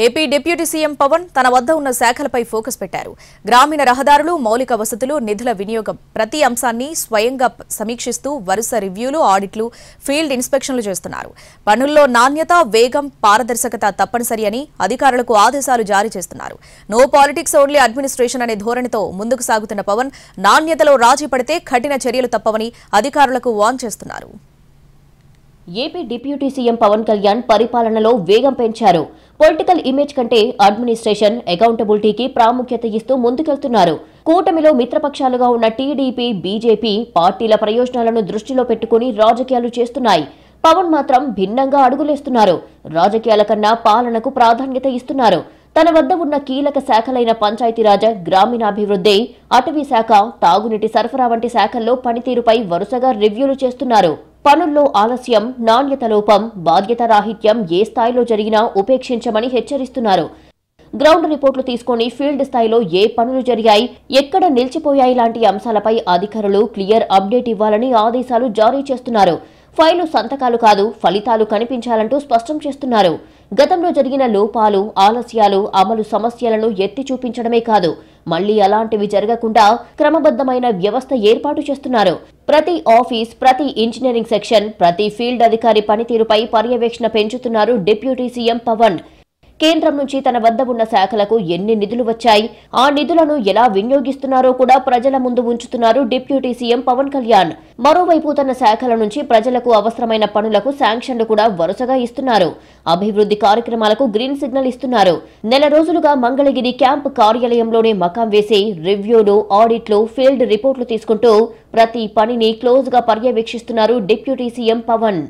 AP deputy CM Pawan తన వద్ద ఉన్న శాఖలపై ఫోకస్ పెట్టారు. గ్రామీణ రహదారులు, మౌలిక వసతులు, నిధుల వినియోగం ప్రతి అంశాన్ని స్వయంగా సమీక్షిస్తూ వరుస రివ్యూలు, ఆడిట్లు, ఫీల్డ్ ఇన్స్పెక్షన్లు చేస్తున్నారు. పనుల్లో నాణ్యత, వేగం, పారదర్శకత తప్పనిసరి అని అధికారులకు ఆదేశాలు జారీ చేస్తున్నారు. నో పాలిటిక్స్ ఓన్లీ అడ్మినిస్ట్రేషన్ అనే ధోరణితో ముందుకు సాగుతున్న పవన్ నాణ్యతలో రాజీ పడితే కఠిన చర్యలు తప్పవని అధికారులకు వార్న్ చేస్తున్నారు. AP deputy CM Pawan Kalyan పరిపాలనలో వేగం పెంచారు. పొలిటికల్ ఇమేజ్ కంటే అడ్మినిస్ట్రేషన్, అకౌంటబిలిటీకి ప్రాముఖ్యత ఇస్తూ ముందుకెళ్తున్నారు. కూటమిలో మిత్రపక్షాలుగా ఉన్న టీడీపీ, బీజేపీ పార్టీల ప్రయోజనాలను దృష్టిలో పెట్టుకుని రాజకీయాలు చేస్తున్నాయి. పవన్ మాత్రం భిన్నంగా అడుగులేస్తున్నారు. రాజకీయాల కన్నా పాలనకు ప్రాధాన్యత ఇస్తున్నారు. తన వద్ద ఉన్న కీలక శాఖలైన పంచాయతీరాజ్, గ్రామీణాభివృద్ధి, అటవీ శాఖ, తాగునీటి సరఫరా వంటి శాఖల్లో పనితీరుపై వరుసగా రివ్యూలు చేస్తున్నారు. పనుల్లో ఆలస్యం, నాణ్యత లోపం, బాధ్యత రాహిత్యం ఏ స్థాయిలో జరిగినా ఉపేక్షించమని హెచ్చరిస్తున్నారు. గ్రౌండ్ రిపోర్టులు తీసుకుని ఫీల్డ్ స్థాయిలో ఏ పనులు జరిగాయి, ఎక్కడ నిలిచిపోయాయి లాంటి అంశాలపై అధికారులు క్లియర్ అప్డేట్ ఇవ్వాలని ఆదేశాలు జారీ చేస్తున్నారు. ఫైలు సంతకాలు కాదు, ఫలితాలు కనిపించాలంటూ స్పష్టం చేస్తున్నారు. గతంలో జరిగిన లోపాలు, ఆలస్యాలు, అమలు సమస్యలను ఎత్తి చూపించడమే కాదు, మళ్లీ అలాంటివి జరగకుండా క్రమబద్ధమైన వ్యవస్థ ఏర్పాటు చేస్తున్నారు. ప్రతి ఆఫీస్, ప్రతి ఇంజనీరింగ్ సెక్షన్, ప్రతి ఫీల్డ్ అధికారి పనితీరుపై పర్యవేక్షణ పెంచుతున్నారు డిప్యూటీ సీఎం పవన్. కేంద్రం నుంచి తన వద్ద ఉన్న శాఖలకు ఎన్ని నిధులు వచ్చాయి, ఆ నిధులను ఎలా వినియోగిస్తున్నారో కూడా ప్రజల ముందు ఉంచుతున్నారు డిప్యూటీ సీఎం పవన్ కళ్యాణ్. మరోవైపు తన శాఖల నుంచి ప్రజలకు అవసరమైన పనులకు శాంక్షన్లు కూడా వరుసగా ఇస్తున్నారు. అభివృద్ధి కార్యక్రమాలకు గ్రీన్ సిగ్నల్ ఇస్తున్నారు. నెల రోజులుగా మంగళగిరి క్యాంప్ కార్యాలయంలోనే మకాం వేసి రివ్యూలు, ఆడిట్లు, ఫీల్డ్ రిపోర్టులు తీసుకుంటూ ప్రతి పనిని క్లోజ్ గా పర్యవేక్షిస్తున్నారు డిప్యూటీ సీఎం పవన్.